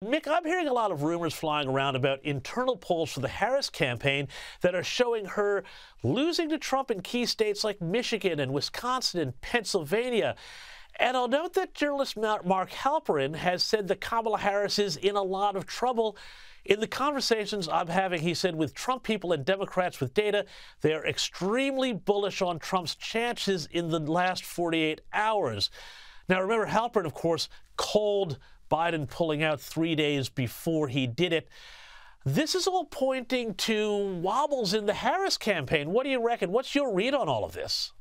Mick, I'm hearing a lot of rumors flying around about internal polls for the Harris campaign that are showing her losing to Trump in key states like Michigan and Wisconsin and Pennsylvania. And I'll note that journalist Mark Halperin has said that Kamala Harris is in a lot of trouble. In the conversations I'm having, he said, with Trump people and Democrats with data, they're extremely bullish on Trump's chances in the last 48 hours. Now, remember, Halperin, of course, called Biden pulling out 3 days before he did it. This is all pointing to wobbles in the Harris campaign. What do you reckon? What's your read on all of this?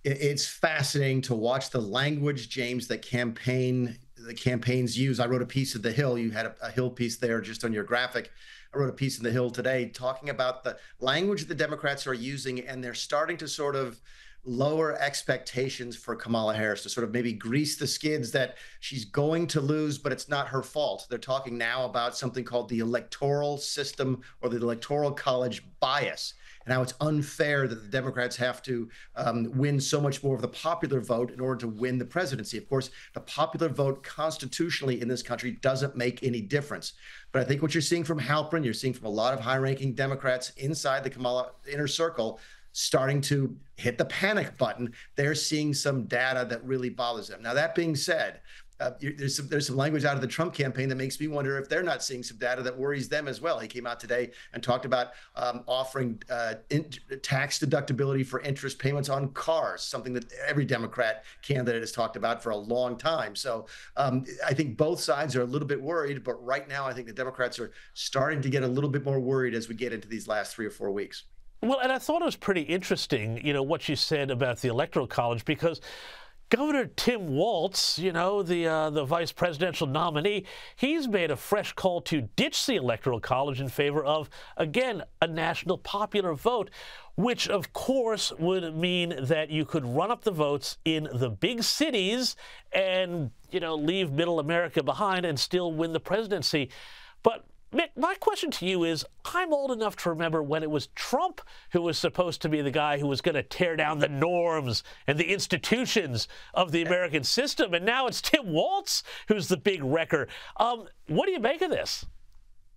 It's fascinating to watch the language, James, that the campaigns use. I wrote a piece of The Hill. You had a Hill piece there just on your graphic. I wrote a piece in The Hill today talking about the language the Democrats are using, and they're starting to sort of lower expectations for Kamala Harris, to sort of maybe grease the skids that she's going to lose, but it's not her fault. They're talking now about something called the electoral system or the electoral college bias, and how it's unfair that the Democrats have to win so much more of the popular vote in order to win the presidency. Of course, the popular vote constitutionally in this country doesn't make any difference. But I think what you're seeing from Halperin, you're seeing from a lot of high-ranking Democrats inside the Kamala inner circle, starting to hit the panic button. They're seeing some data that really bothers them. Now, that being said, there's some language out of the Trump campaign that makes me wonder if they're not seeing some data that worries them as well. He came out today and talked about offering tax deductibility for interest payments on cars, something that every Democrat candidate has talked about for a long time. So I think both sides are a little bit worried, but right now I think the Democrats are starting to get a little bit more worried as we get into these last 3 or 4 weeks. Well, and I thought it was pretty interesting, what you said about the Electoral College, because Governor Tim Waltz, the vice presidential nominee, he's made a fresh call to ditch the Electoral College in favor of, again, a national popular vote, which, of course, would mean that you could run up the votes in the big cities and, leave middle America behind and still win the presidency. But Mick, my question to you is, I'm old enough to remember when it was Trump who was supposed to be the guy who was going to tear down the norms and the institutions of the American system, and now it's Tim Waltz who's the big wrecker. What do you make of this?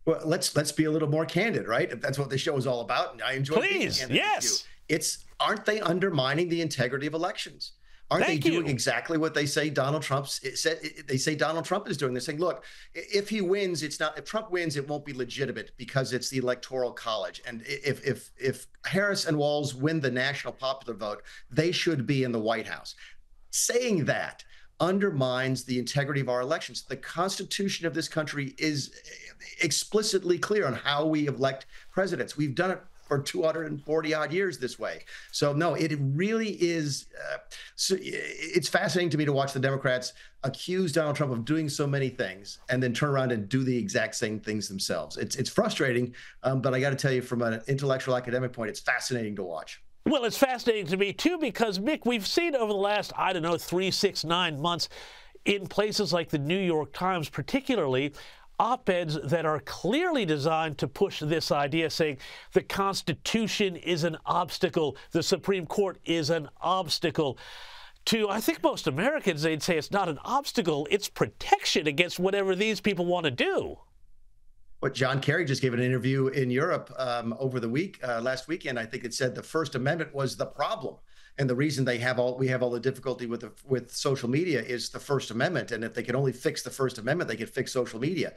Well, let's be a little more candid, right? If that's what the show is all about, and I enjoy being candid with you. Yes. Aren't they undermining the integrity of elections? Aren't they doing exactly what they say Donald Trump said? They say Donald Trump is doing. They're saying, look, if he wins, it's not. If Trump wins, it won't be legitimate because it's the Electoral College. And if Harris and Walz win the national popular vote, they should be in the White House. Saying that undermines the integrity of our elections. The Constitution of this country is explicitly clear on how we elect presidents. We've done it for 240 odd years this way. So no, it really is. It's fascinating to me to watch the Democrats accuse Donald Trump of doing so many things and then turn around and do the exact same things themselves. It's frustrating, but I got to tell you, from an intellectual academic point, it's fascinating to watch. Well, it's fascinating to me, too, because, Mick, we've seen over the last, 3, 6, 9 months in places like the New York Times, particularly, op-eds that are clearly designed to push this idea, saying the Constitution is an obstacle, the Supreme Court is an obstacle. To, I think, most Americans, they'd say it's not an obstacle, it's protection against whatever these people want to do. What John Kerry just gave an interview in Europe over the last weekend. I think it said the First Amendment was the problem. And the reason we have all the difficulty with social media is the First Amendment. And if they could only fix the First Amendment, they could fix social media.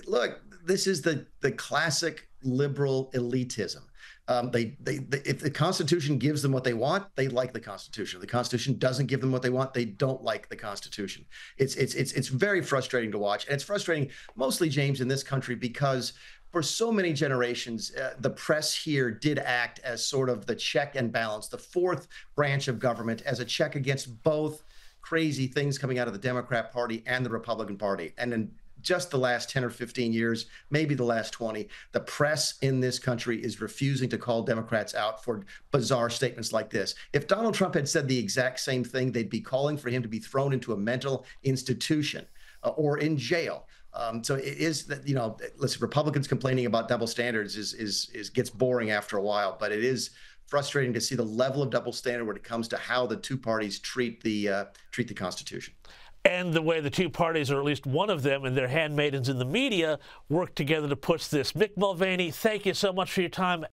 Look, this is the classic liberal elitism. If the Constitution gives them what they want, they like the Constitution. If the Constitution doesn't give them what they want, they don't like the Constitution. It's very frustrating to watch. And it's frustrating mostly, James, in this country because for so many generations, the press here did act as sort of the check and balance, the fourth branch of government, as a check against both crazy things coming out of the Democrat Party and the Republican Party. And in just the last 10 or 15 years, maybe the last 20, the press in this country is refusing to call Democrats out for bizarre statements like this. If Donald Trump had said the exact same thing, they'd be calling for him to be thrown into a mental institution or in jail. So it is that, listen, Republicans complaining about double standards gets boring after a while, but it is frustrating to see the level of double standard when it comes to how the two parties treat the Constitution. and the way the two parties, or at least one of them and their handmaidens in the media, work together to push this. Mick Mulvaney, thank you so much for your time.